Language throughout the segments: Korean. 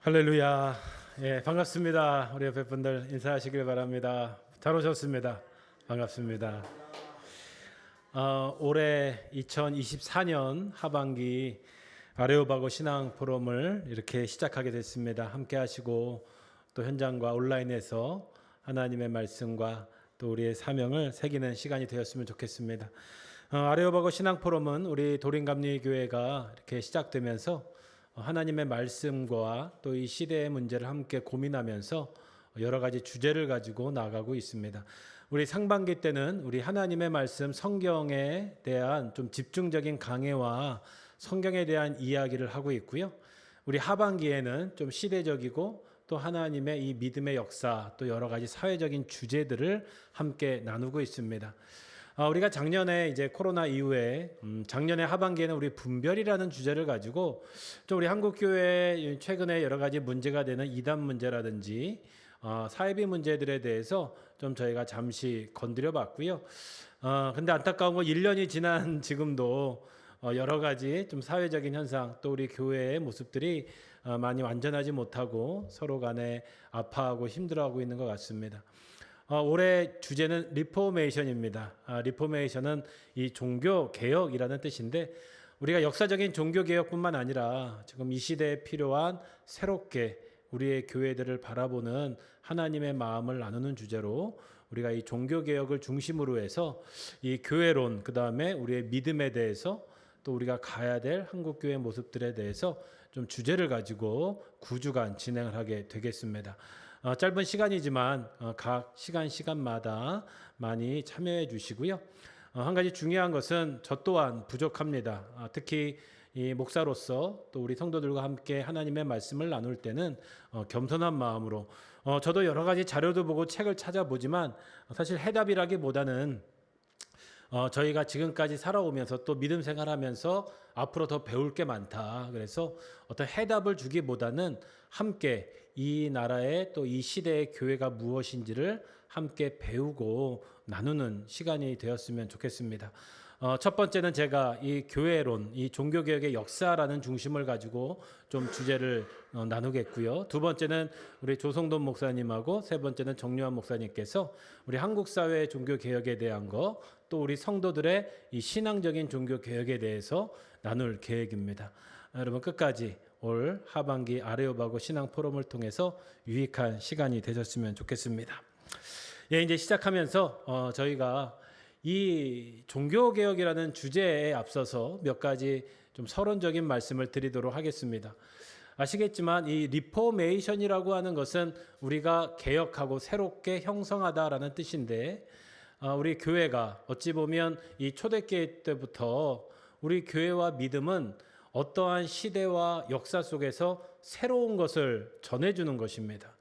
할렐루야. 예, 반갑습니다. 우리 옆에 분들 인사하시길 바랍니다. 잘 오셨습니다. 반갑습니다. 올해 2024년 하반기 아레오바고 신앙 포럼을 이렇게 시작하게 됐습니다. 함께 하시고 또 현장과 온라인에서 하나님의 말씀과 또 우리의 사명을 새기는 시간이 되었으면 좋겠습니다. 아레오바고 신앙 포럼은 우리 도림감리교회가 이렇게 시작되면서 하나님의 말씀과 또 이 시대의 문제를 함께 고민하면서 여러 가지 주제를 가지고 나아가고 있습니다. 우리 상반기 때는 우리 하나님의 말씀 성경에 대한 좀 집중적인 강해와 성경에 대한 이야기를 하고 있고요. 우리 하반기에는 좀 시대적이고 또 하나님의 이 믿음의 역사 또 여러 가지 사회적인 주제들을 함께 나누고 있습니다. 우리가 작년에 이제 코로나 이후에 작년에 하반기에는 우리 분별이라는 주제를 가지고 좀 우리 한국교회 최근에 여러 가지 문제가 되는 이단 문제라든지 사회비 문제들에 대해서 좀 저희가 잠시 건드려 봤고요. 근데 안타까운 건 1년이 지난 지금도 여러 가지 좀 사회적인 현상 또 우리 교회의 모습들이 많이 완전하지 못하고 서로 간에 아파하고 힘들어하고 있는 것 같습니다. 올해 주제는 리포메이션입니다. 리포메이션은 이 종교 개혁이라는 뜻인데 우리가 역사적인 종교 개혁뿐만 아니라 지금 이 시대에 필요한 새롭게 우리의 교회들을 바라보는 하나님의 마음을 나누는 주제로 우리가 이 종교 개혁을 중심으로 해서 이 교회론 그다음에 우리의 믿음에 대해서 또 우리가 가야 될 한국교회 모습들에 대해서 좀 주제를 가지고 9주간 진행을 하게 되겠습니다. 짧은 시간이지만 각 시간마다 많이 참여해 주시고요. 한 가지 중요한 것은 저 또한 부족합니다. 특히 이 목사로서 또 우리 성도들과 함께 하나님의 말씀을 나눌 때는 겸손한 마음으로 저도 여러 가지 자료도 보고 책을 찾아보지만 사실 해답이라기보다는 저희가 지금까지 살아오면서 또 믿음 생활하면서 앞으로 더 배울 게 많다. 그래서 어떤 해답을 주기보다는 함께 이 나라의 또 이 시대의 교회가 무엇인지를 함께 배우고 나누는 시간이 되었으면 좋겠습니다. 첫 번째는 제가 이 교회론, 이 종교개혁의 역사라는 중심을 가지고 좀 주제를 나누겠고요. 두 번째는 우리 조성돈 목사님하고 세 번째는 정요한 목사님께서 우리 한국 사회의 종교개혁에 대한 거, 또 우리 성도들의 이 신앙적인 종교개혁에 대해서 나눌 계획입니다. 여러분 끝까지 올 하반기 아레오바고 신앙 포럼을 통해서 유익한 시간이 되셨으면 좋겠습니다. 예, 이제 시작하면서 저희가 이 종교개혁이라는 주제에 앞서서 몇 가지 좀 서론적인 말씀을 드리도록 하겠습니다. 아시겠지만 이 리포메이션이라고 하는 것은 우리가 개혁하고 새롭게 형성하다라는 뜻인데 우리 교회가 어찌 보면 이 초대교회 때부터 우리 교회와 믿음은 어떠한 시대와 역사 속에서 새로운 것을 전해주는 것입니다.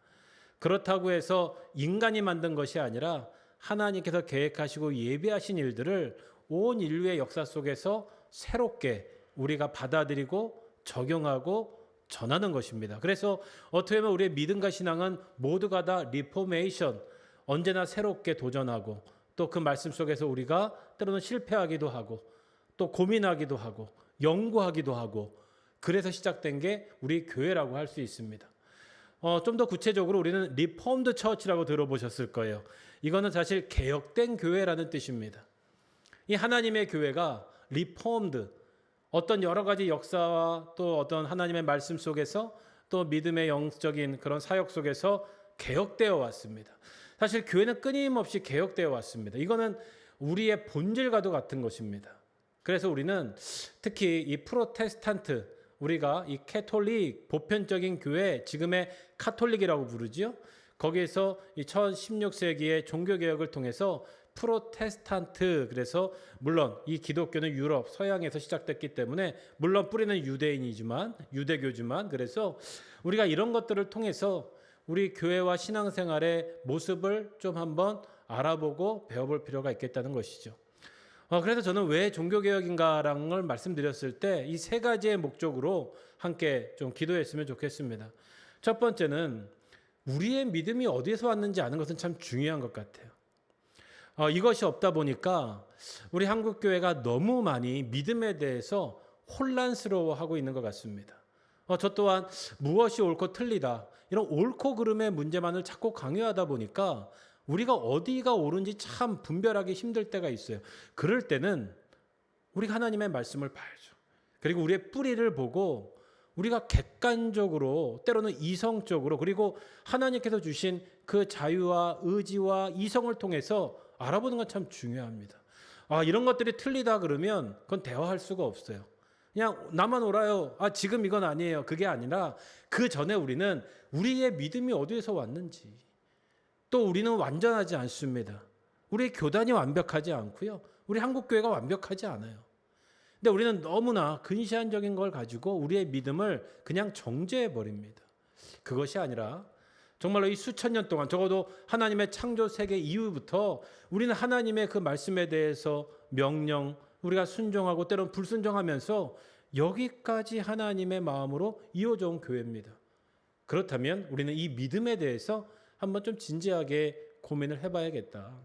그렇다고 해서 인간이 만든 것이 아니라 하나님께서 계획하시고 예비하신 일들을 온 인류의 역사 속에서 새롭게 우리가 받아들이고 적용하고 전하는 것입니다. 그래서 어떻게 보면 우리의 믿음과 신앙은 모두가 다 리포메이션, 언제나 새롭게 도전하고 또 그 말씀 속에서 우리가 때로는 실패하기도 하고 또 고민하기도 하고 연구하기도 하고 그래서 시작된 게 우리 교회라고 할 수 있습니다. 좀 더 구체적으로 우리는 리폼드 처치라고 들어보셨을 거예요. 이거는 사실 개혁된 교회라는 뜻입니다. 이 하나님의 교회가 리폼드, 어떤 여러 가지 역사와 또 어떤 하나님의 말씀 속에서 또 믿음의 영적인 그런 사역 속에서 개혁되어 왔습니다. 사실 교회는 끊임없이 개혁되어 왔습니다. 이거는 우리의 본질과도 같은 것입니다. 그래서 우리는 특히 이 프로테스탄트, 우리가 이 캐톨릭 보편적인 교회, 지금의 카톨릭이라고 부르지요. 거기에서 이 16세기의 종교개혁을 통해서 프로테스탄트, 그래서 물론 이 기독교는 유럽, 서양에서 시작됐기 때문에 물론 뿌리는 유대교지만 그래서 우리가 이런 것들을 통해서 우리 교회와 신앙생활의 모습을 좀 한번 알아보고 배워볼 필요가 있겠다는 것이죠. 그래서 저는 왜 종교개혁인가라는 걸 말씀드렸을 때 이 세 가지의 목적으로 함께 좀 기도했으면 좋겠습니다. 첫 번째는 우리의 믿음이 어디에서 왔는지 아는 것은 참 중요한 것 같아요. 이것이 없다 보니까 우리 한국교회가 너무 많이 믿음에 대해서 혼란스러워하고 있는 것 같습니다. 저 또한 무엇이 옳고 틀리다. 이런 옳고 그름의 문제만을 자꾸 강요하다 보니까 우리가 어디가 옳은지 참 분별하기 힘들 때가 있어요. 그럴 때는 우리가 하나님의 말씀을 봐야죠. 그리고 우리의 뿌리를 보고 우리가 객관적으로 때로는 이성적으로 그리고 하나님께서 주신 그 자유와 의지와 이성을 통해서 알아보는 건 참 중요합니다. 이런 것들이 틀리다 그러면 그건 대화할 수가 없어요. 그냥 나만 옳아요. 지금 이건 아니에요. 그게 아니라 그 전에 우리는 우리의 믿음이 어디에서 왔는지 또 우리는 완전하지 않습니다. 우리 교단이 완벽하지 않고요. 우리 한국교회가 완벽하지 않아요. 근데 우리는 너무나 근시안적인 걸 가지고 우리의 믿음을 그냥 정죄해 버립니다. 그것이 아니라 정말로 이 수천 년 동안 적어도 하나님의 창조 세계 이후부터 우리는 하나님의 그 말씀에 대해서 명령 우리가 순종하고 때로는 불순종하면서 여기까지 하나님의 마음으로 이어져 온 교회입니다. 그렇다면 우리는 이 믿음에 대해서 한번 좀 진지하게 고민을 해봐야겠다.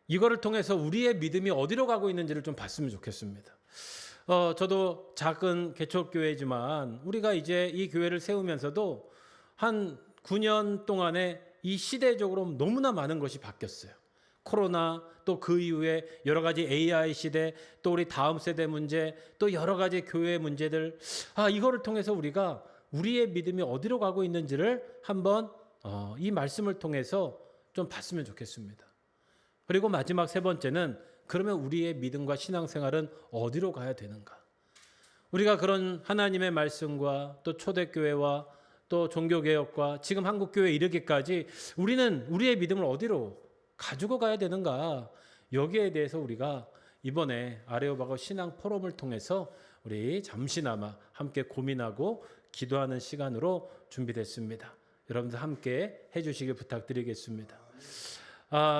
이거를 통해서 우리의 믿음이 어디로 가고 있는지를 좀 봤으면 좋겠습니다. 저도 작은 개척교회지만 우리가 이제 이 교회를 세우면서도 한 9년 동안에 이 시대적으로 너무나 많은 것이 바뀌었어요. 코로나 또 그 이후에 여러 가지 AI 시대 또 우리 다음 세대 문제 또 여러 가지 교회 문제들 이거를 통해서 우리가 우리의 믿음이 어디로 가고 있는지를 한번 이 말씀을 통해서 좀 봤으면 좋겠습니다. 그리고 마지막 세 번째는 그러면 우리의 믿음과 신앙생활은 어디로 가야 되는가? 우리가 그런 하나님의 말씀과 또 초대교회와 또 종교개혁과 지금 한국교회에 이르기까지 우리는 우리의 믿음을 어디로 가지고 가야 되는가? 여기에 대해서 우리가 이번에 아레오바고 신앙 포럼을 통해서 우리 잠시나마 함께 고민하고 기도하는 시간으로 준비됐습니다. 여러분들 함께 해주시길 부탁드리겠습니다.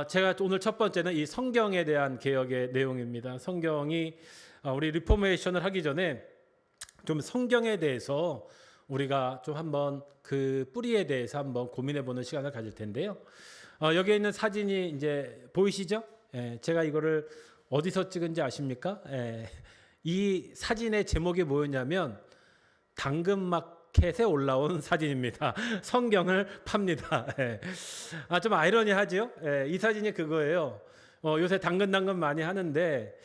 제가 오늘 첫 번째는 이 성경에 대한 개혁의 내용입니다. 성경이 우리 리포메이션을 하기 전에 좀 성경에 대해서 우리가 좀 한번 그 뿌리에 대해서 한번 고민해보는 시간을 가질 텐데요. 여기에 있는 사진이 이제 보이시죠? 제가 이거를 어디서 찍은지 아십니까? 이 사진의 제목이 뭐였냐면 당근마켓에 올라온 사진입니다. 성경을 팝니다. 좀 아이러니하죠? 이 사진이 그거예요. 요새 당근 많이 하는데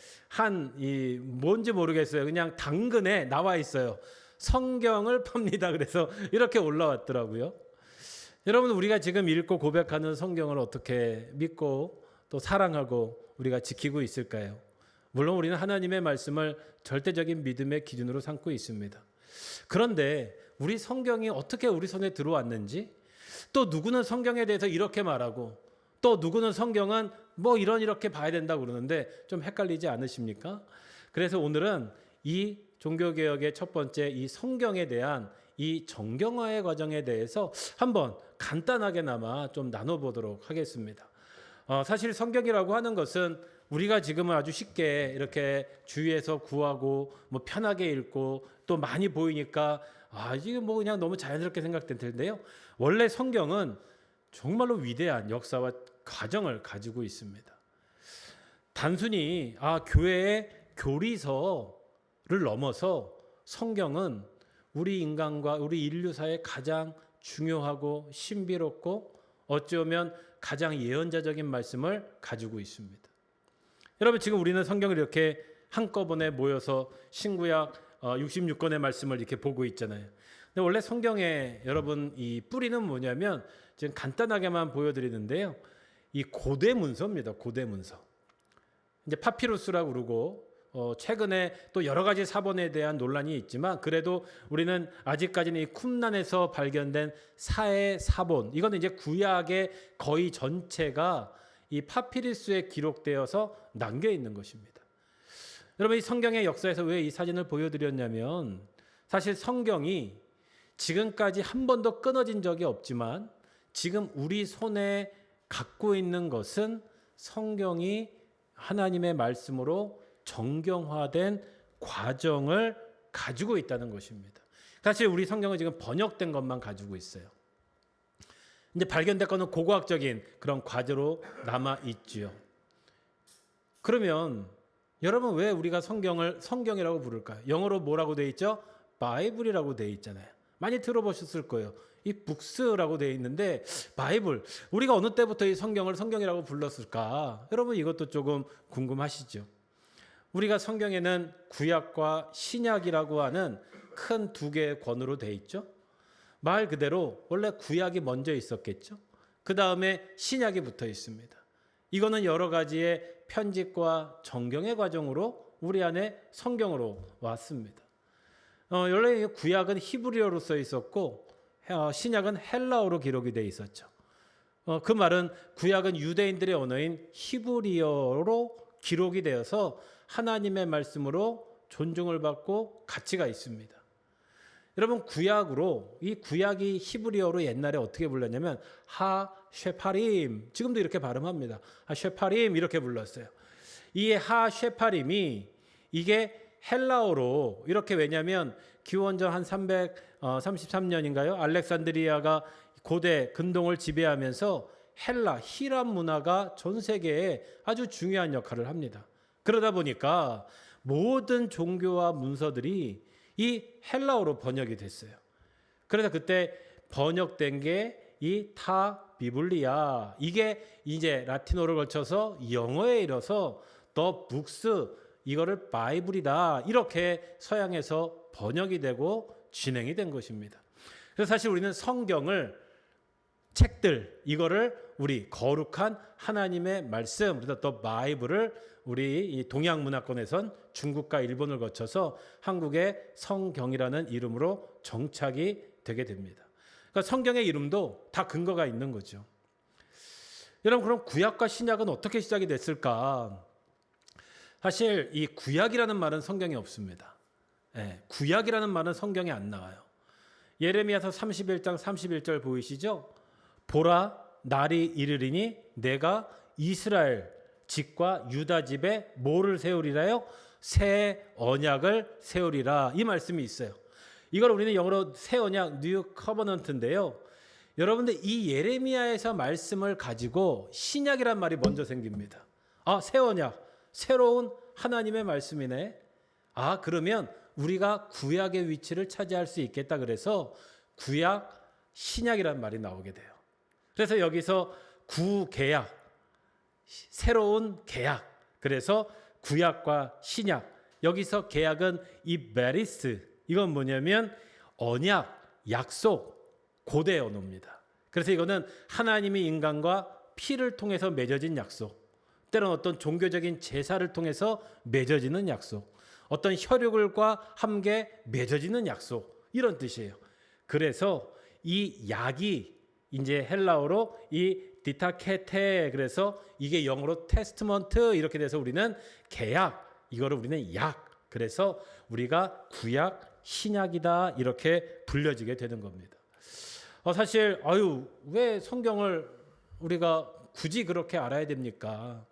뭔지 모르겠어요. 그냥 당근에 나와 있어요. 성경을 팝니다. 그래서 이렇게 올라왔더라고요. 여러분 우리가 지금 읽고 고백하는 성경을 어떻게 믿고 또 사랑하고 우리가 지키고 있을까요? 물론 우리는 하나님의 말씀을 절대적인 믿음의 기준으로 삼고 있습니다. 그런데 우리 성경이 어떻게 우리 손에 들어왔는지 또 누구는 성경에 대해서 이렇게 말하고 또 누구는 성경은 이렇게 봐야 된다고 그러는데 좀 헷갈리지 않으십니까? 그래서 오늘은 이 종교개혁의 첫 번째 이 성경에 대한 이 정경화의 과정에 대해서 한번 간단하게나마 좀 나눠보도록 하겠습니다. 사실 성경이라고 하는 것은 우리가 지금은 아주 쉽게 이렇게 주위에서 구하고 편하게 읽고 또 많이 보이니까 이게 그냥 너무 자연스럽게 생각될 텐데요. 원래 성경은 정말로 위대한 역사와 과정을 가지고 있습니다. 단순히 교회의 교리서를 넘어서 성경은 우리 인간과 우리 인류사의 가장 중요하고 신비롭고 어찌보면 가장 예언자적인 말씀을 가지고 있습니다. 여러분 지금 우리는 성경을 이렇게 한꺼번에 모여서 신구약 66권의 말씀을 이렇게 보고 있잖아요. 근데 원래 성경에 여러분 이 뿌리는 뭐냐면 지금 간단하게만 보여드리는데요. 이 고대 문서입니다. 고대 문서. 이제 파피루스라고 그러고 최근에 또 여러 가지 사본에 대한 논란이 있지만 그래도 우리는 아직까지는 이 쿰란에서 발견된 사해 사본 이거는 이제 구약의 거의 전체가 이 파피루스에 기록되어서 남겨 있는 것입니다. 여러분 이 성경의 역사에서 왜 이 사진을 보여드렸냐면 사실 성경이 지금까지 한 번도 끊어진 적이 없지만 지금 우리 손에 갖고 있는 것은 성경이 하나님의 말씀으로 정경화된 과정을 가지고 있다는 것입니다. 사실 우리 성경은 지금 번역된 것만 가지고 있어요. 이제 발견된 것은 고고학적인 그런 과제로 남아 있지요. 그러면 여러분 왜 우리가 성경을 성경이라고 부를까요? 영어로 뭐라고 되어 있죠? 바이블이라고 되어 있잖아요. 많이 들어보셨을 거예요. 이 북스라고 되어 있는데 바이블, 우리가 어느 때부터 이 성경을 성경이라고 불렀을까? 여러분 이것도 조금 궁금하시죠? 우리가 성경에는 구약과 신약이라고 하는 큰 두 개의 권으로 되어 있죠. 말 그대로 원래 구약이 먼저 있었겠죠. 그 다음에 신약이 붙어 있습니다. 이거는 여러 가지의 편집과 정경의 과정으로 우리 안에 성경으로 왔습니다. 원래 구약은 히브리어로 써 있었고 신약은 헬라어로 기록이 되어 있었죠. 그 말은 구약은 유대인들의 언어인 히브리어로 기록이 되어서 하나님의 말씀으로 존중을 받고 가치가 있습니다. 여러분 구약으로, 이 구약이 히브리어로 옛날에 어떻게 불렀냐면 하쉐파림, 지금도 이렇게 발음합니다. 하쉐파림 이렇게 불렀어요. 이 하쉐파림이 이게 헬라어로 이렇게, 왜냐하면 기원전 한 333년인가요? 알렉산드리아가 고대 근동을 지배하면서 헬라, 히람 문화가 전 세계에 아주 중요한 역할을 합니다. 그러다 보니까 모든 종교와 문서들이 이 헬라어로 번역이 됐어요. 그래서 그때 번역된 게 이 타 비블리아, 이게 이제 라틴어를 거쳐서 영어에 이뤄서 더 북스, 이거를 바이블이다, 이렇게 서양에서 번역이 되고 진행이 된 것입니다. 그래서 사실 우리는 성경을, 책들, 이거를 우리 거룩한 하나님의 말씀, 그래서 더 바이블을 우리 이 동양 문화권에선 중국과 일본을 거쳐서 한국의 성경이라는 이름으로 정착이 되게 됩니다. 그러니까 성경의 이름도 다 근거가 있는 거죠. 여러분, 그럼 구약과 신약은 어떻게 시작이 됐을까? 사실 이 구약이라는 말은 성경에 없습니다. 구약이라는 말은 성경에 안 나와요. 예레미야서 31장 31절 보이시죠? 보라, 날이 이르리니 내가 이스라엘 집과 유다 집에 뭐를 세우리라요? 새 언약을 세우리라, 이 말씀이 있어요. 이걸 우리는 영어로 새 언약, 뉴 커버넌트인데요. 여러분들 이 예레미야에서 말씀을 가지고 신약이란 말이 먼저 생깁니다. 새 언약, 새로운 하나님의 말씀이네. 그러면 우리가 구약의 위치를 차지할 수 있겠다. 그래서 구약, 신약이란 말이 나오게 돼요. 그래서 여기서 구개약, 새로운 개약, 그래서 구약과 신약, 여기서 개약은 이 메리스, 이건 뭐냐면 언약, 약속, 고대 언어입니다. 그래서 이거는 하나님이 인간과 피를 통해서 맺어진 약속, 때로는 어떤 종교적인 제사를 통해서 맺어지는 약속, 어떤 혈육과 함께 맺어지는 약속, 이런 뜻이에요. 그래서 이 약이 이제 헬라어로 이 디타케테, 그래서 이게 영어로 테스트먼트, 이렇게 돼서 우리는 개약, 이거를 우리는 약, 그래서 우리가 구약, 신약이다, 이렇게 불려지게 되는 겁니다. 사실 왜 성경을 우리가 굳이 그렇게 알아야 됩니까?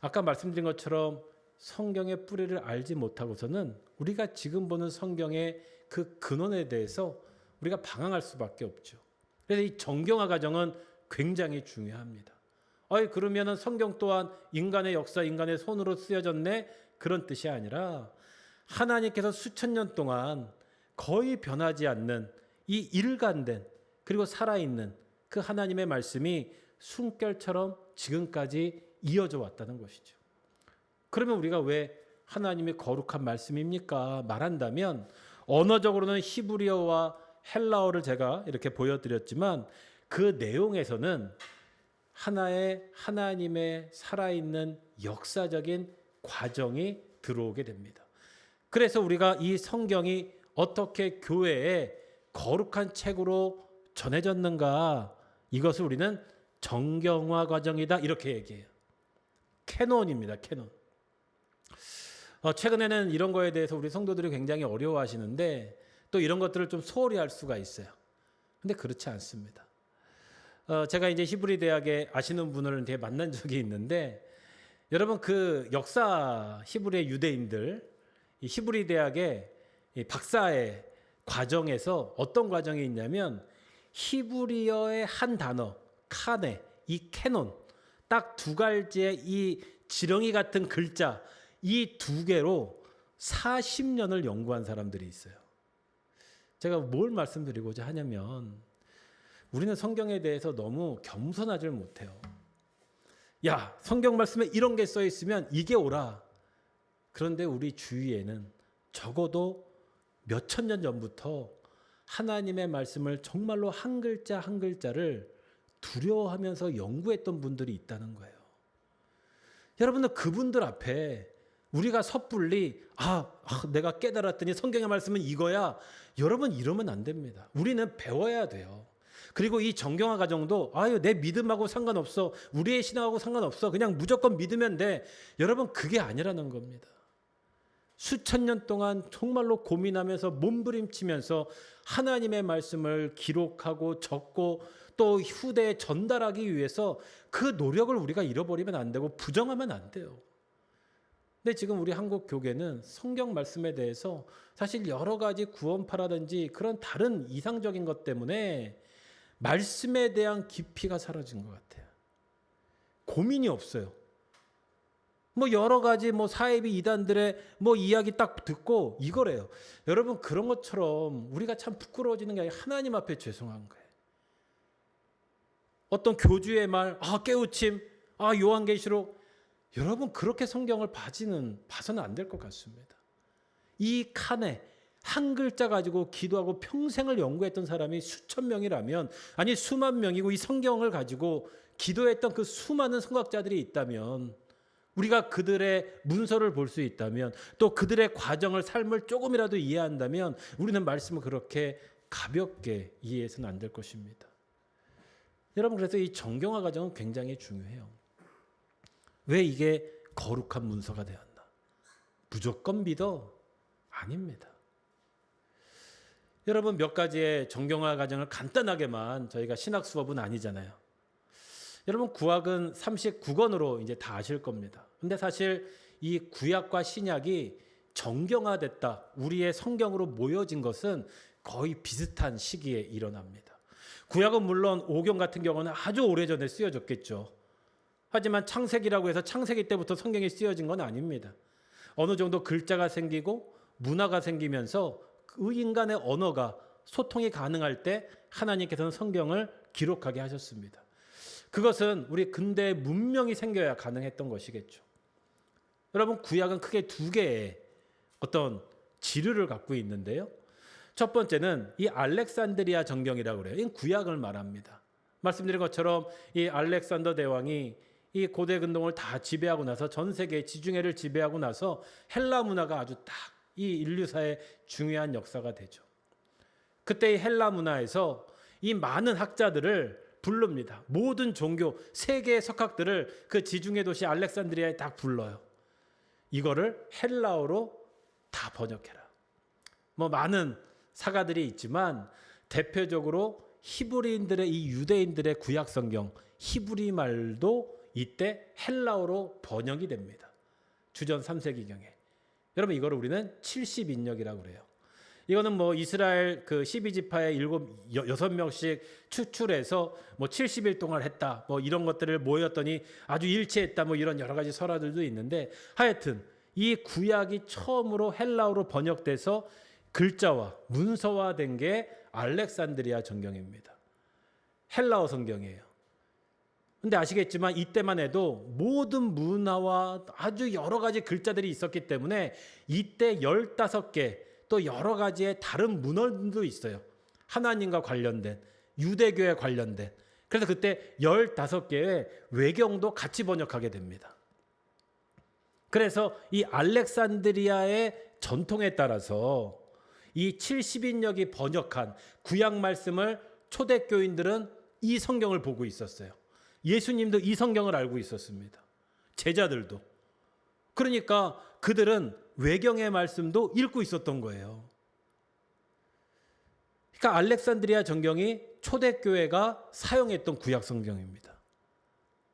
아까 말씀드린 것처럼 성경의 뿌리를 알지 못하고서는 우리가 지금 보는 성경의 그 근원에 대해서 우리가 방황할 수밖에 없죠. 그래서 이 정경화 과정은 굉장히 중요합니다. 그러면은 성경 또한 인간의 역사, 인간의 손으로 쓰여졌네, 그런 뜻이 아니라 하나님께서 수천 년 동안 거의 변하지 않는 이 일관된, 그리고 살아있는 그 하나님의 말씀이 숨결처럼 지금까지 이어져 왔다는 것이죠. 그러면 우리가 왜 하나님의 거룩한 말씀입니까? 말한다면 언어적으로는 히브리어와 헬라어를 제가 이렇게 보여드렸지만 그 내용에서는 하나의 하나님의 살아있는 역사적인 과정이 들어오게 됩니다. 그래서 우리가 이 성경이 어떻게 교회에 거룩한 책으로 전해졌는가, 이것을 우리는 정경화 과정이다, 이렇게 얘기해요. 캐논입니다. 캐논. 최근에는 이런 거에 대해서 우리 성도들이 굉장히 어려워하시는데 또 이런 것들을 좀 소홀히 할 수가 있어요. 근데 그렇지 않습니다. 제가 이제 히브리 대학에 아시는 분을 되게 만난 적이 있는데, 여러분 그 역사 히브리의 유대인들, 이 히브리 대학의 박사의 과정에서 어떤 과정이 있냐면 히브리어의 한 단어 카네, 이 캐논, 딱 두 가지의 이 지렁이 같은 글자, 이 두 개로 40년을 연구한 사람들이 있어요. 제가 뭘 말씀드리고자 하냐면 우리는 성경에 대해서 너무 겸손하지 못해요. 야, 성경 말씀에 이런 게 써 있으면 이게 옳아. 그런데 우리 주위에는 적어도 몇천 년 전부터 하나님의 말씀을 정말로 한 글자 한 글자를 두려워하면서 연구했던 분들이 있다는 거예요. 여러분들 그분들 앞에 우리가 섣불리 내가 깨달았더니 성경의 말씀은 이거야. 여러분 이러면 안 됩니다. 우리는 배워야 돼요. 그리고 이 정경화 과정도 내 믿음하고 상관없어. 우리의 신앙하고 상관없어. 그냥 무조건 믿으면 돼. 여러분 그게 아니라는 겁니다. 수천 년 동안 정말로 고민하면서 몸부림치면서 하나님의 말씀을 기록하고 적고 또 후대에 전달하기 위해서 그 노력을 우리가 잃어버리면 안 되고 부정하면 안 돼요. 근데 지금 우리 한국 교계는 성경 말씀에 대해서 사실 여러 가지 구원파라든지 그런 다른 이상적인 것 때문에 말씀에 대한 깊이가 사라진 것 같아요. 고민이 없어요. 여러 가지 사이비 이단들의 이야기 딱 듣고 이거래요. 여러분 그런 것처럼 우리가 참 부끄러워지는 게 아니라 하나님 앞에 죄송한 거예요. 어떤 교주의 말, 깨우침, 요한계시록, 여러분 그렇게 성경을 봐서는 안 될 것 같습니다. 이 칸에 한 글자 가지고 기도하고 평생을 연구했던 사람이 수천 명이라면, 아니 수만 명이고 이 성경을 가지고 기도했던 그 수많은 성각자들이 있다면, 우리가 그들의 문서를 볼 수 있다면, 또 그들의 과정을, 삶을 조금이라도 이해한다면 우리는 말씀을 그렇게 가볍게 이해해서는 안 될 것입니다. 여러분 그래서 이 정경화 과정은 굉장히 중요해요. 왜 이게 거룩한 문서가 되었나? 무조건 믿어? 아닙니다. 여러분 몇 가지의 정경화 과정을 간단하게만, 저희가 신학 수업은 아니잖아요. 여러분 구약은 39권으로 이제 다 아실 겁니다. 근데 사실 이 구약과 신약이 정경화됐다, 우리의 성경으로 모여진 것은 거의 비슷한 시기에 일어납니다. 구약은 물론 오경 같은 경우는 아주 오래전에 쓰여졌겠죠. 하지만 창세기라고 해서 창세기 때부터 성경이 쓰여진 건 아닙니다. 어느 정도 글자가 생기고 문화가 생기면서 그 인간의 언어가 소통이 가능할 때 하나님께서는 성경을 기록하게 하셨습니다. 그것은 우리 근대의 문명이 생겨야 가능했던 것이겠죠. 여러분 구약은 크게 두 개의 어떤 지류를 갖고 있는데요. 첫 번째는 이 알렉산드리아 정경이라고 그래요. 이 구약을 말합니다. 말씀드린 것처럼 이 알렉산더 대왕이 이 고대 근동을 다 지배하고 나서, 전 세계 지중해를 지배하고 나서 헬라 문화가 아주 딱 이 인류사의 중요한 역사가 되죠. 그때 이 헬라 문화에서 이 많은 학자들을 부릅니다. 모든 종교, 세계의 석학들을 그 지중해 도시 알렉산드리아에 딱 불러요. 이거를 헬라어로 다 번역해라. 많은 사가들이 있지만 대표적으로 히브리인들의, 이 유대인들의 구약 성경 히브리 말도 이때 헬라어로 번역이 됩니다. 주전 3세기경에. 여러분 이거를 우리는 70인역이라고 그래요. 이거는 이스라엘 그 12지파의 6명씩 추출해서 70일 동안 했다, 이런 것들을 모였더니 아주 일치했다, 이런 여러 가지 설화들도 있는데, 하여튼 이 구약이 처음으로 헬라어로 번역돼서 글자와 문서화된 게 알렉산드리아 정경입니다. 헬라어 성경이에요. 근데 아시겠지만 이때만 해도 모든 문화와 아주 여러 가지 글자들이 있었기 때문에 이때 15개 또 여러 가지의 다른 문헌도 있어요. 하나님과 관련된, 유대교에 관련된. 그래서 그때 15개의 외경도 같이 번역하게 됩니다. 그래서 이 알렉산드리아의 전통에 따라서 이 70인역이 번역한 구약 말씀을 초대교인들은 이 성경을 보고 있었어요. 예수님도 이 성경을 알고 있었습니다. 제자들도. 그러니까 그들은 외경의 말씀도 읽고 있었던 거예요. 그러니까 알렉산드리아 정경이 초대교회가 사용했던 구약 성경입니다.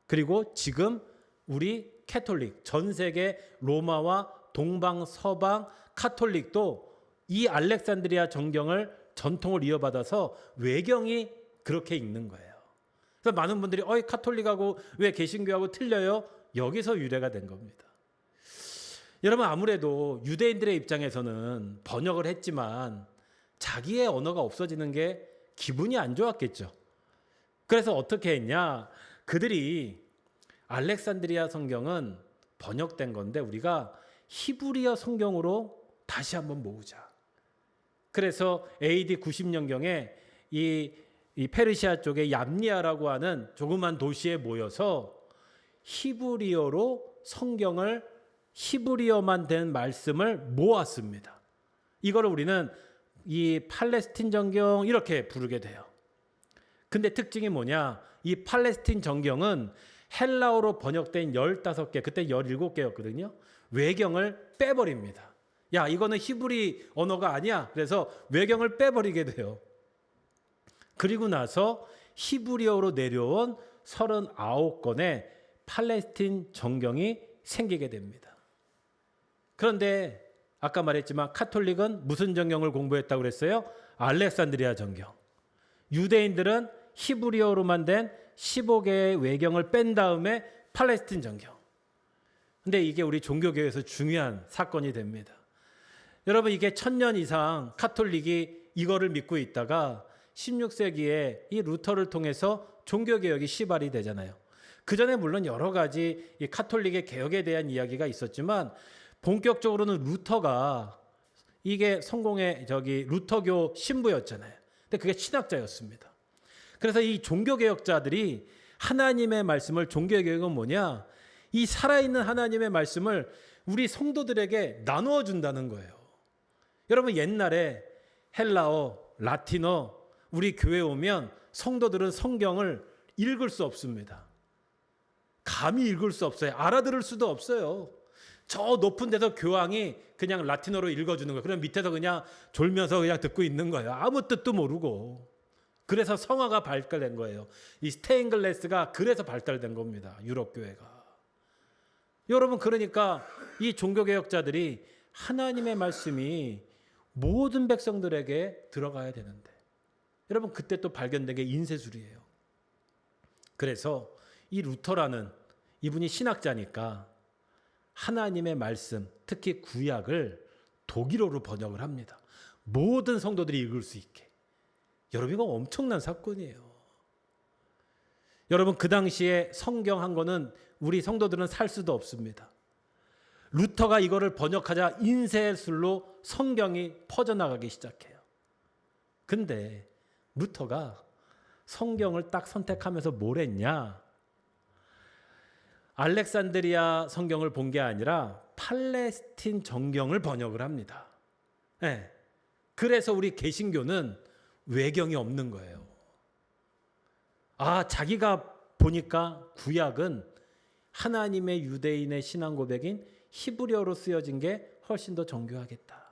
그리고 지금 우리 캐톨릭, 전 세계 로마와 동방, 서방 카톨릭도 이 알렉산드리아 정경을 전통을 이어받아서 외경이 그렇게 읽는 거예요. 그래서 많은 분들이 카톨릭하고 왜 개신교하고 틀려요? 여기서 유래가 된 겁니다. 여러분 아무래도 유대인들의 입장에서는 번역을 했지만 자기의 언어가 없어지는 게 기분이 안 좋았겠죠. 그래서 어떻게 했냐? 그들이 알렉산드리아 성경은 번역된 건데 우리가 히브리어 성경으로 다시 한번 모으자. 그래서 AD 90년경에 이 페르시아 쪽의 얌리아라고 하는 조그만 도시에 모여서 히브리어로 성경을 히브리어만 된 말씀을 모았습니다. 이거를 우리는 이 팔레스틴 정경 이렇게 부르게 돼요. 근데 특징이 뭐냐? 이 팔레스틴 정경은 헬라어로 번역된 15개, 그때 17개였거든요. 외경을 빼버립니다. 야, 이거는 히브리 언어가 아니야. 그래서 외경을 빼버리게 돼요. 그리고 나서 히브리어로 내려온 39권의 팔레스틴 정경이 생기게 됩니다. 그런데 아까 말했지만 카톨릭은 무슨 정경을 공부했다고 그랬어요? 알렉산드리아 정경. 유대인들은 히브리어로만 된 15개의 외경을 뺀 다음에 팔레스틴 정경. 근데 이게 우리 종교계에서 중요한 사건이 됩니다. 여러분, 이게 1000년 이상 카톨릭이 이거를 믿고 있다가 16세기에 이 루터를 통해서 종교개혁이 시발이 되잖아요. 그 전에 물론 여러 가지 이 카톨릭의 개혁에 대한 이야기가 있었지만 본격적으로는 루터가 이게 성공의 루터교 신부였잖아요. 근데 그게 신학자였습니다. 그래서 이 종교개혁자들이 하나님의 말씀을, 종교개혁은 뭐냐? 이 살아있는 하나님의 말씀을 우리 성도들에게 나누어 준다는 거예요. 여러분, 옛날에 헬라어, 라틴어 우리 교회 오면 성도들은 성경을 읽을 수 없습니다. 감히 읽을 수 없어요. 알아들을 수도 없어요. 저 높은 데서 교황이 그냥 라틴어로 읽어주는 거예요. 그럼 밑에서 그냥 졸면서 그냥 듣고 있는 거예요. 아무 뜻도 모르고. 그래서 성화가 발달된 거예요. 이 스테인글래스가 그래서 발달된 겁니다. 유럽 교회가. 여러분, 그러니까 이 종교개혁자들이 하나님의 말씀이 모든 백성들에게 들어가야 되는데, 여러분, 그때 또 발견된 게 인쇄술이에요. 그래서 이 루터라는 이분이 신학자니까 하나님의 말씀, 특히 구약을 독일어로 번역을 합니다. 모든 성도들이 읽을 수 있게. 여러분, 이거 엄청난 사건이에요. 여러분, 그 당시에 성경 한 권은 우리 성도들은 살 수도 없습니다. 루터가 이거를 번역하자 인쇄술로 성경이 퍼져나가기 시작해요. 근데 루터가 성경을 딱 선택하면서 뭘 했냐? 알렉산드리아 성경을 본 게 아니라 팔레스틴 정경을 번역을 합니다. 네. 그래서 우리 개신교는 외경이 없는 거예요. 아, 자기가 보니까 구약은 하나님의 유대인의 신앙 고백인 히브리어로 쓰여진 게 훨씬 더 정교하겠다.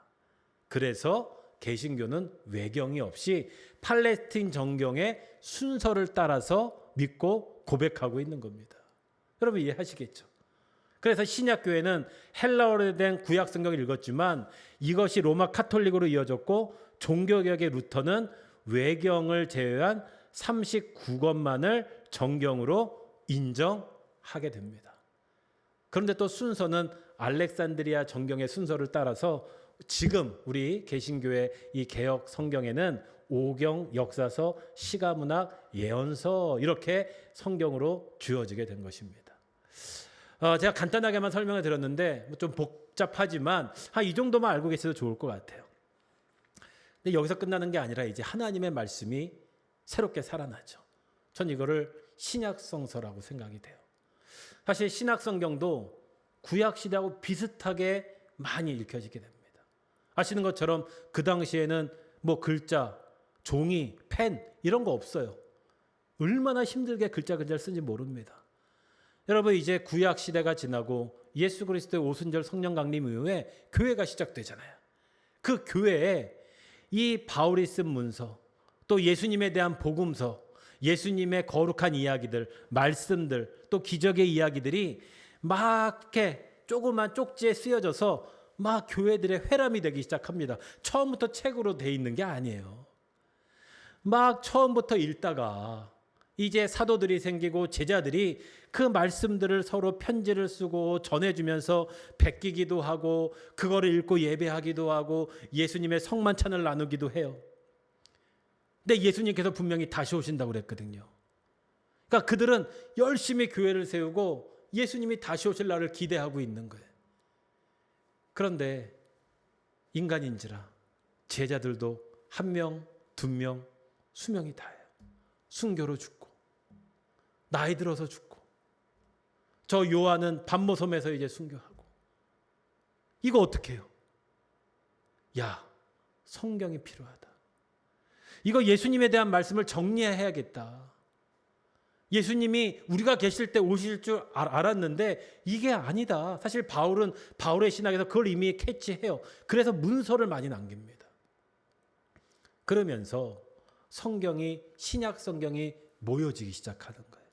그래서 개신교는 외경이 없이 팔레스틴 정경의 순서를 따라서 믿고 고백하고 있는 겁니다. 여러분, 이해하시겠죠? 그래서 신약교회는 헬라어로 된 구약 성경을 읽었지만 이것이 로마 카톨릭으로 이어졌고 종교개혁의 루터는 외경을 제외한 39권만을 정경으로 인정하게 됩니다. 그런데 또 순서는 알렉산드리아 정경의 순서를 따라서 지금 우리 개신교회 이 개혁 성경에는 오경, 역사서, 시가문학, 예언서 이렇게 성경으로 주어지게 된 것입니다. 제가 간단하게만 설명을 드렸는데 좀 복잡하지만 이 정도만 알고 계셔도 좋을 것 같아요. 근데 여기서 끝나는 게 아니라 이제 하나님의 말씀이 새롭게 살아나죠. 전 이거를 신약성서라고 생각이 돼요. 사실 신약성경도 구약시대하고 비슷하게 많이 읽혀지게 됩니다. 아시는 것처럼 그 당시에는 뭐 글자, 종이, 펜 이런 거 없어요. 얼마나 힘들게 글자를 쓴지 모릅니다. 여러분, 이제 구약시대가 지나고 예수 그리스도의 오순절 성령 강림 이후에 교회가 시작되잖아요. 그 교회에 이 바울이 쓴 문서, 또 예수님에 대한 복음서, 예수님의 거룩한 이야기들, 말씀들, 또 기적의 이야기들이 막 이렇게 조그만 쪽지에 쓰여져서 막 교회들의 회람이 되기 시작합니다. 처음부터 책으로 돼 있는 게 아니에요. 막 처음부터 읽다가 이제 사도들이 생기고 제자들이 그 말씀들을 서로 편지를 쓰고 전해주면서 베끼기도 하고 그거를 읽고 예배하기도 하고 예수님의 성만찬을 나누기도 해요. 근데 예수님께서 분명히 다시 오신다고 그랬거든요. 그러니까 그들은 열심히 교회를 세우고 예수님이 다시 오실 날을 기대하고 있는 거예요. 그런데 인간인지라 제자들도 1명, 2명, 수명이 다예요. 순교로 죽고 나이 들어서 죽고 저 요한은 반모섬에서 이제 순교하고 이거 어떻게 해요? 야, 성경이 필요하다. 이거 예수님에 대한 말씀을 정리해야겠다. 예수님이 우리가 계실 때 오실 줄 알았는데 이게 아니다. 사실 바울은 바울의 신학에서 그걸 이미 캐치해요. 그래서 문서를 많이 남깁니다. 그러면서 성경이 신약 성경이 모여지기 시작하는 거예요.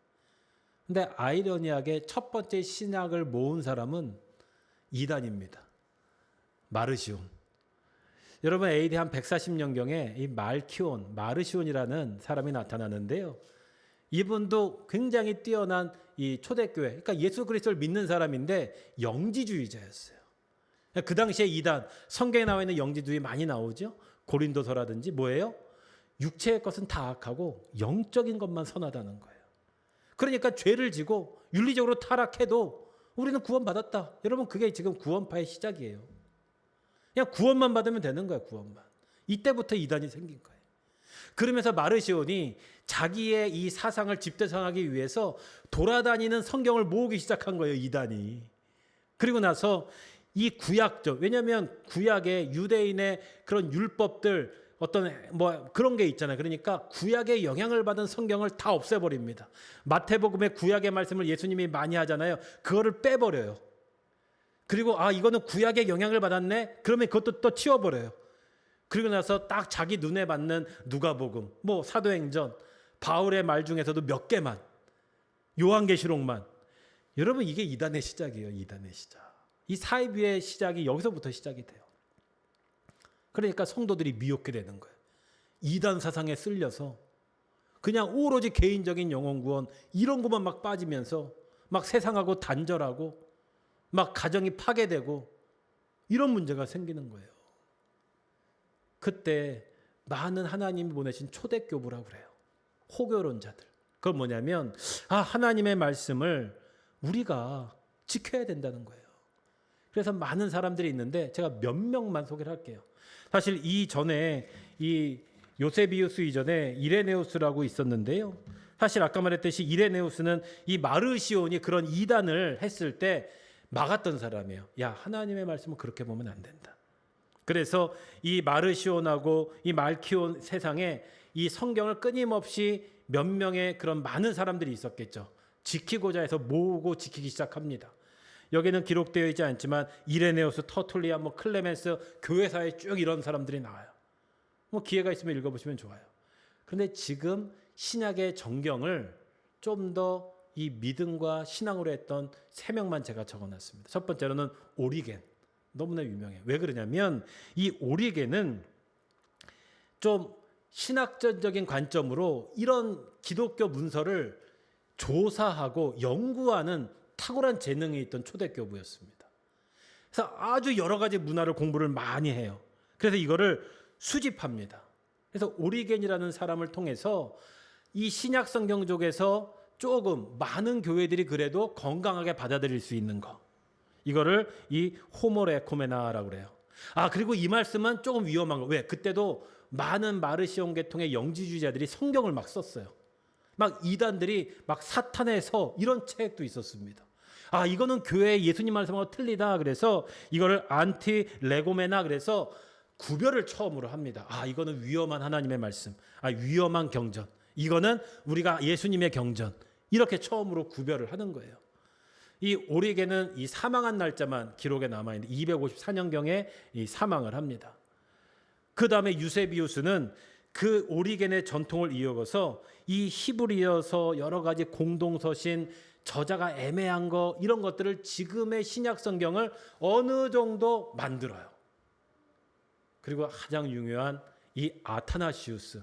근데 아이러니하게 첫 번째 신약을 모은 사람은 이단입니다. 마르시온. 여러분 AD 한 140년경에 이 마르시온이라는 사람이 나타나는데요. 이분도 굉장히 뛰어난 이 초대교회, 그러니까 예수 그리스도를 믿는 사람인데 영지주의자였어요. 그 당시에 이단, 성경에 나와 있는 영지주의 많이 나오죠. 고린도서라든지 뭐예요? 육체의 것은 다 악하고 영적인 것만 선하다는 거예요. 그러니까 죄를 지고 윤리적으로 타락해도 우리는 구원받았다. 여러분 그게 지금 구원파의 시작이에요. 그냥 구원만 받으면 되는 거예요. 구원만. 이때부터 이단이 생긴 거예요. 그러면서 마르시온이 자기의 이 사상을 집대성하기 위해서 돌아다니는 성경을 모으기 시작한 거예요. 이단이. 그리고 나서 이 구약적, 왜냐하면 구약의 유대인의 그런 율법들 어떤 뭐 그런 게 있잖아요. 그러니까 구약의 영향을 받은 성경을 다 없애버립니다. 마태복음의 구약의 말씀을 예수님이 많이 하잖아요. 그거를 빼버려요. 그리고 이거는 구약의 영향을 받았네. 그러면 그것도 또 치워버려요. 그리고 나서 딱 자기 눈에 받는 누가복음, 뭐 사도행전, 바울의 말 중에서도 몇 개만, 요한계시록만. 여러분 이게 이단의 시작이에요. 이단의 시작. 이 사이비의 시작이 여기서부터 시작이 돼요. 그러니까 성도들이 미혹게 되는 거예요. 이단 사상에 쓸려서 그냥 오로지 개인적인 영혼 구원 이런 것만 막 빠지면서 막 세상하고 단절하고 막 가정이 파괴되고 이런 문제가 생기는 거예요. 그때 많은 하나님이 보내신 초대교부라고 그래요. 호교론자들. 그건 뭐냐면 하나님의 말씀을 우리가 지켜야 된다는 거예요. 그래서 많은 사람들이 있는데 제가 몇 명만 소개를 할게요. 사실 이전에 이 요세비우스 이전에 이레네우스라고 있었는데요. 사실 아까 말했듯이 이레네우스는 이 마르시온이 그런 이단을 했을 때 막았던 사람이에요. 야, 하나님의 말씀은 그렇게 보면 안 된다. 그래서 이 마르시온하고 이 말키온 세상에 이 성경을 끊임없이 몇 명의 그런 많은 사람들이 있었겠죠. 지키고자 해서 모으고 지키기 시작합니다. 여기는 기록되어 있지 않지만 이레네우스, 터툴리안, 뭐 클레멘스, 교회사에 쭉 이런 사람들이 나와요. 뭐 기회가 있으면 읽어보시면 좋아요. 그런데 지금 신약의 정경을 좀 더 이 믿음과 신앙으로 했던 3명만 제가 적어놨습니다. 첫 번째로는 오리겐. 너무나 유명해요. 왜 그러냐면 이 오리겐은 좀 신학적인 관점으로 이런 기독교 문서를 조사하고 연구하는 탁월한 재능이 있던 초대교부였습니다. 그래서 아주 여러 가지 문화를 공부를 많이 해요. 그래서 이거를 수집합니다. 그래서 오리겐이라는 사람을 통해서 이 신약 성경 쪽에서 조금 많은 교회들이 그래도 건강하게 받아들일 수 있는 거. 이거를 이 호모레코메나라고 그래요. 그리고 이 말씀은 조금 위험한 거. 왜? 그때도 많은 마르시온 계통의 영지주의자들이 성경을 막 썼어요. 막 이단들이 막 사탄에서 이런 책도 있었습니다. 이거는 교회 예수님 말씀하고 틀리다. 그래서 이거를 안티 레고메나 그래서 구별을 처음으로 합니다. 이거는 위험한 하나님의 말씀. 위험한 경전. 이거는 우리가 예수님의 경전. 이렇게 처음으로 구별을 하는 거예요. 이 오리겐은 이 사망한 날짜만 기록에 남아있는데 254년경에 이 사망을 합니다. 그 다음에 유세비우스는 그 오리겐의 전통을 이어가서 이 히브리어서 여러 가지 공동서신 저자가 애매한 거 이런 것들을 지금의 신약 성경을 어느 정도 만들어요. 그리고 가장 중요한 이 아타나시우스.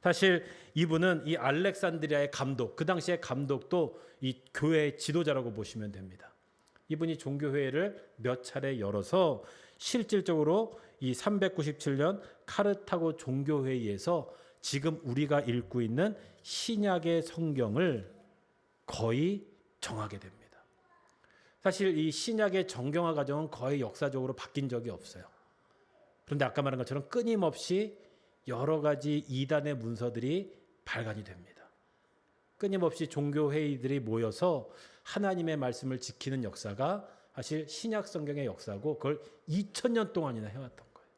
사실 이분은 이 알렉산드리아의 감독, 그 당시의 감독도 이 교회의 지도자라고 보시면 됩니다. 이분이 종교회의를 몇 차례 열어서 실질적으로 이 397년 카르타고 종교회의에서 지금 우리가 읽고 있는 신약의 성경을 거의 정하게 됩니다. 사실 이 신약의 정경화 과정은 거의 역사적으로 바뀐 적이 없어요. 그런데 아까 말한 것처럼 끊임없이 여러 가지 이단의 문서들이 발간이 됩니다. 끊임없이 종교회의들이 모여서 하나님의 말씀을 지키는 역사가 사실 신약 성경의 역사고 그걸 2000년 동안이나 해왔던 거예요.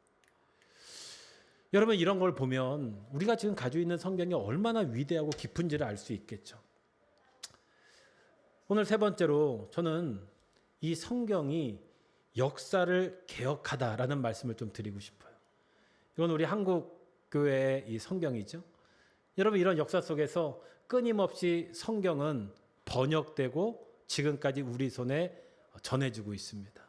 여러분 이런 걸 보면 우리가 지금 가지고 있는 성경이 얼마나 위대하고 깊은지를 알 수 있겠죠. 오늘 세 번째로 저는 이 성경이 역사를 개혁하다라는 말씀을 좀 드리고 싶어요. 이건 우리 한국 교회의 이 성경이죠. 여러분 이런 역사 속에서 끊임없이 성경은 번역되고 지금까지 우리 손에 전해지고 있습니다.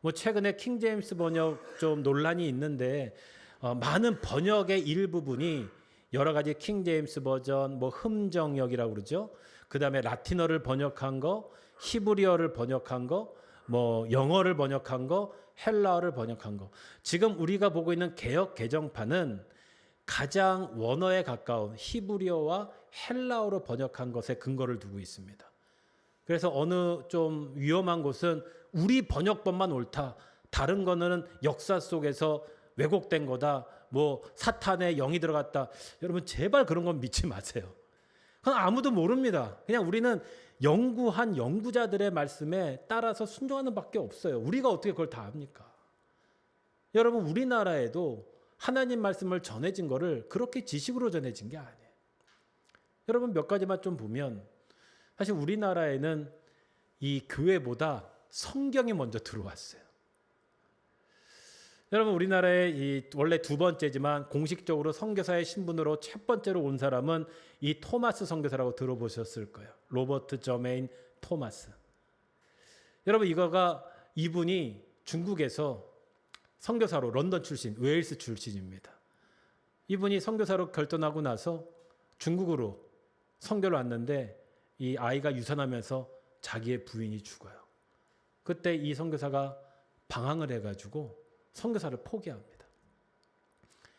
뭐 최근에 킹 제임스 번역 좀 논란이 있는데 많은 번역의 일부분이 여러 가지 킹 제임스 버전, 뭐 흠정역이라고 그러죠. 그다음에 라틴어를 번역한 거, 히브리어를 번역한 거, 뭐 영어를 번역한 거, 헬라어를 번역한 거. 지금 우리가 보고 있는 개역 개정판은 가장 원어에 가까운 히브리어와 헬라어로 번역한 것에 근거를 두고 있습니다. 그래서 어느 좀 위험한 곳은 우리 번역본만 옳다. 다른 거는 역사 속에서 왜곡된 거다. 뭐 사탄의 영이 들어갔다. 여러분 제발 그런 건 믿지 마세요. 그건 아무도 모릅니다. 그냥 우리는 연구한 연구자들의 말씀에 따라서 순종하는 밖에 없어요. 우리가 어떻게 그걸 다 압니까? 여러분 우리나라에도 하나님 말씀을 전해진 거를 그렇게 지식으로 전해진 게 아니에요. 여러분 몇 가지만 좀 보면 사실 우리나라에는 이 교회보다 성경이 먼저 들어왔어요. 여러분 우리나라에 이 원래 두 번째지만 공식적으로 선교사의 신분으로 첫 번째로 온 사람은 이 토마스 선교사라고 들어보셨을 거예요. 로버트 저메인 토마스. 여러분 이분이 중국에서 선교사로 런던 출신, 웨일스 출신입니다. 이분이 선교사로 결단하고 나서 중국으로 선교를 왔는데 이 아이가 유산하면서 자기의 부인이 죽어요. 그때 이 선교사가 방황을 해가지고 선교사를 포기합니다.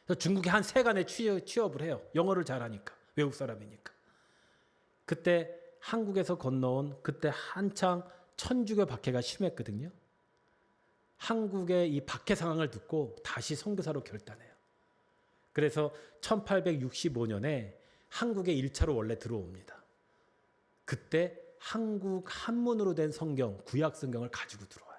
그래서 중국에 한 세간에 취업을 해요. 영어를 잘하니까, 외국 사람이니까. 그때 한국에서 건너온 그때 한창 천주교 박해가 심했거든요. 한국의 이 박해 상황을 듣고 다시 선교사로 결단해요. 그래서 1865년에 한국에 1차로 원래 들어옵니다. 그때 한국 한문으로 된 성경, 구약 성경을 가지고 들어와요.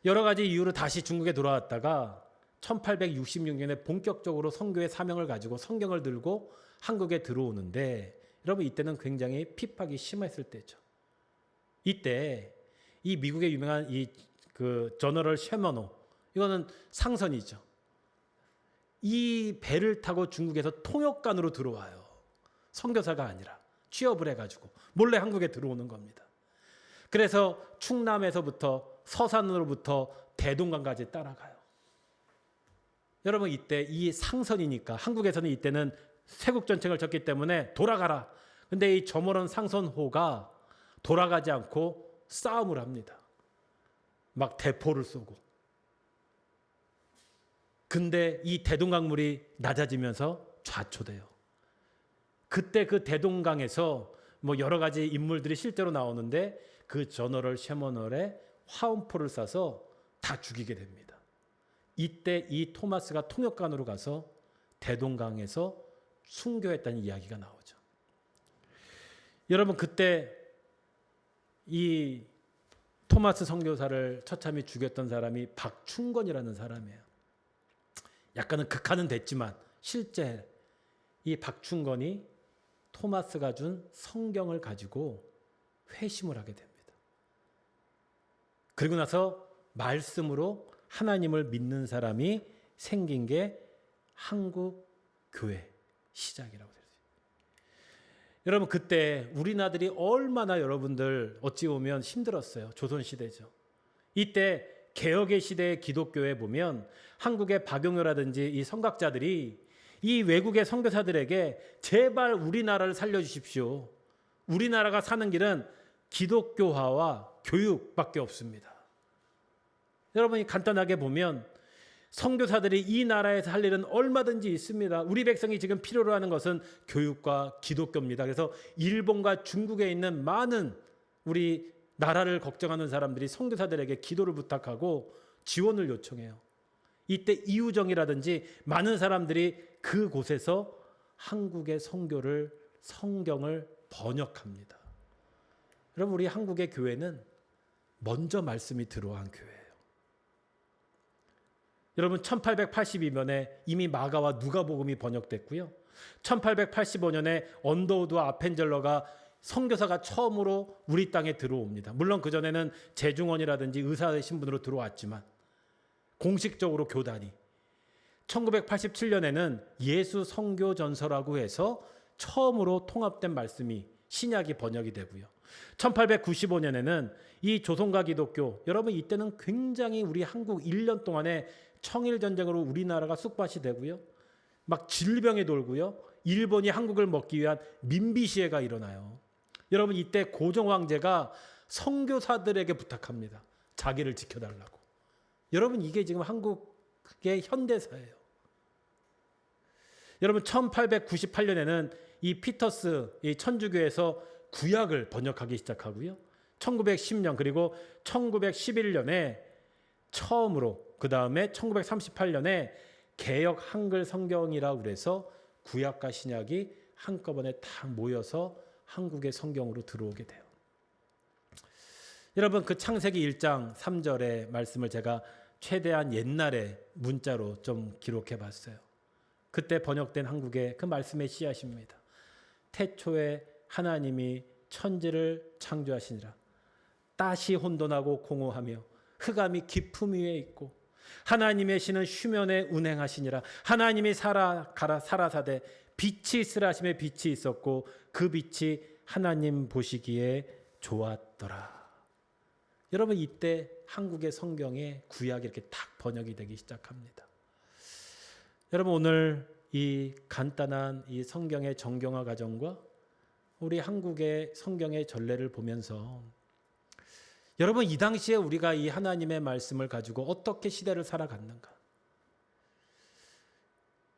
여러 가지 이유로 다시 중국에 돌아왔다가 1866년에 본격적으로 선교의 사명을 가지고 성경을 들고 한국에 들어오는데 여러분 이때는 굉장히 핍박이 심했을 때죠. 이때 이 미국의 유명한 그 저너럴 셰머노 이거는 상선이죠. 이 배를 타고 중국에서 통역관으로 들어와요. 선교사가 아니라 취업을 해가지고 몰래 한국에 들어오는 겁니다. 그래서 충남에서부터 서산으로부터 대동강까지 따라가요. 여러분 이때 이 상선이니까 한국에서는 이때는 세국전쟁을 졌기 때문에 돌아가라. 근데 이 저모런 상선호가 돌아가지 않고 싸움을 합니다. 막 대포를 쏘고. 근데 이 대동강물이 낮아지면서 좌초돼요. 그때 그 대동강에서 뭐 여러 가지 인물들이 실제로 나오는데 그 저너럴 셰머널의 화음포를 쏴서 다 죽이게 됩니다. 이때 이 토마스가 통역관으로 가서 대동강에서 순교했다는 이야기가 나오죠. 여러분 그때 이 토마스 선교사를 처참히 죽였던 사람이 박충건이라는 사람이에요. 약간은 극한은 됐지만 실제 이 박충건이 토마스가 준 성경을 가지고 회심을 하게 됩니다. 그리고 나서 말씀으로 하나님을 믿는 사람이 생긴 게 한국 교회 시작이라고 되죠. 여러분 그때 우리나라들이 얼마나 여러분들 어찌 보면 힘들었어요. 조선시대죠. 이때 개혁의 시대의 기독교에 보면 한국의 박용효라든지 이 성각자들이 이 외국의 선교사들에게 제발 우리나라를 살려주십시오. 우리나라가 사는 길은 기독교화와 교육밖에 없습니다. 여러분이 간단하게 보면 선교사들이 이 나라에서 할 일은 얼마든지 있습니다. 우리 백성이 지금 필요로 하는 것은 교육과 기독교입니다. 그래서 일본과 중국에 있는 많은 우리 나라를 걱정하는 사람들이 선교사들에게 기도를 부탁하고 지원을 요청해요. 이때 이우정이라든지 많은 사람들이 그곳에서 한국의 성경을 번역합니다. 여러분, 우리 한국의 교회는 먼저 말씀이 들어온 교회예요. 여러분, 1882년에 이미 마가와 누가복음이 번역됐고요. 1885년에 언더우드와 아펜젤러가 선교사가 처음으로 우리 땅에 들어옵니다. 물론 그전에는 재중원이라든지 의사의 신분으로 들어왔지만 공식적으로 교단이 1987년에는 예수 선교전서라고 해서 처음으로 통합된 말씀이 신약이 번역이 되고요. 1895년에는 이 조선과 기독교, 여러분 이때는 굉장히 우리 한국 1년 동안에 청일전쟁으로 우리나라가 쑥밭이 되고요. 막 질병이 돌고요. 일본이 한국을 먹기 위한 민비시해가 일어나요. 여러분 이때 고종 황제가 선교사들에게 부탁합니다. 자기를 지켜달라고. 여러분 이게 지금 한국의 현대사예요. 여러분 1898년에는 이 피터스 이 천주교에서 구약을 번역하기 시작하고요. 1910년 그리고 1911년에 처음으로 그 다음에 1938년에 개역 한글 성경이라고 그래서 구약과 신약이 한꺼번에 다 모여서 한국의 성경으로 들어오게 돼요. 여러분 그 창세기 1장 3절의 말씀을 제가 최대한 옛날에 문자로 좀 기록해 봤어요. 그때 번역된 한국의 그 말씀의 씨앗입니다. 태초에 하나님이 천지를 창조하시니라. 따시 혼돈하고 공허하며 흑암이 깊음 위에 있고 하나님의 신은 수면에 운행하시니라. 하나님이 사라사대 빛이 있으라 하심에 빛이 있었고 그 빛이 하나님 보시기에 좋았더라. 여러분 이때 한국의 성경에 구약이 이렇게 딱 번역이 되기 시작합니다. 여러분 오늘 이 간단한 이 성경의 정경화 과정과 우리 한국의 성경의 전례를 보면서 여러분 이 당시에 우리가 이 하나님의 말씀을 가지고 어떻게 시대를 살아갔는가?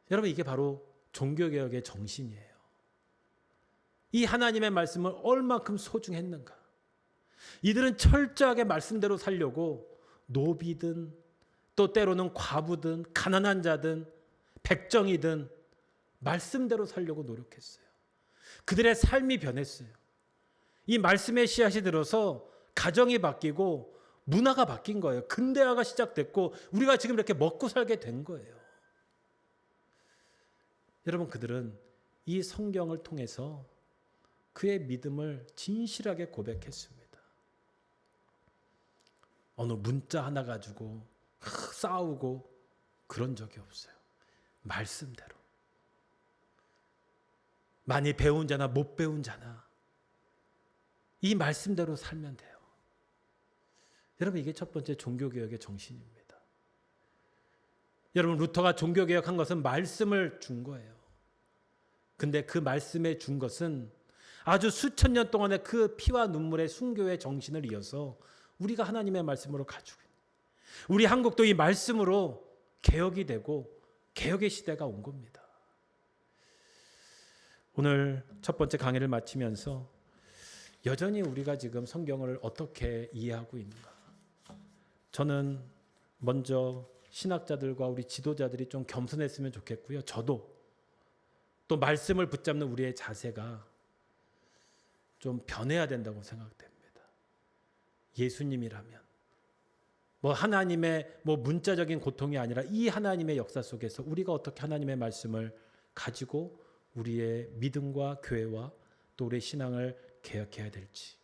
여러분 이게 바로 종교개혁의 정신이에요. 이 하나님의 말씀을 얼마큼 소중했는가? 이들은 철저하게 말씀대로 살려고 노비든 또 때로는 과부든 가난한 자든 백정이든 말씀대로 살려고 노력했어요. 그들의 삶이 변했어요. 이 말씀의 씨앗이 들어서 가정이 바뀌고 문화가 바뀐 거예요. 근대화가 시작됐고 우리가 지금 이렇게 먹고 살게 된 거예요. 여러분 그들은 이 성경을 통해서 그의 믿음을 진실하게 고백했습니다. 어느 문자 하나 가지고 싸우고 그런 적이 없어요. 말씀대로. 많이 배운 자나 못 배운 자나 이 말씀대로 살면 돼요. 여러분 이게 첫 번째 종교개혁의 정신입니다. 여러분 루터가 종교개혁한 것은 말씀을 준 거예요. 근데 그 말씀에 준 것은 아주 수천 년 동안의 그 피와 눈물의 순교의 정신을 이어서 우리가 하나님의 말씀으로 가지고 우리 한국도 이 말씀으로 개혁이 되고 개혁의 시대가 온 겁니다. 오늘 첫 번째 강의를 마치면서 여전히 우리가 지금 성경을 어떻게 이해하고 있는가? 저는 먼저 신학자들과 우리 지도자들이 좀 겸손했으면 좋겠고요. 저도 또 말씀을 붙잡는 우리의 자세가 좀 변해야 된다고 생각됩니다. 예수님이라면 하나님의 문자적인 고통이 아니라 이 하나님의 역사 속에서 우리가 어떻게 하나님의 말씀을 가지고 우리의 믿음과 교회와 또 우리의 신앙을 개혁해야 될지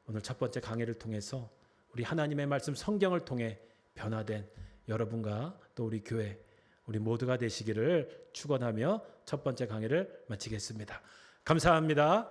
오늘 첫 번째 강의를 통해서 우리 하나님의 말씀 성경을 통해 변화된 여러분과 또 우리 교회 우리 모두가 되시기를 축원하며 첫 번째 강의를 마치겠습니다. 감사합니다.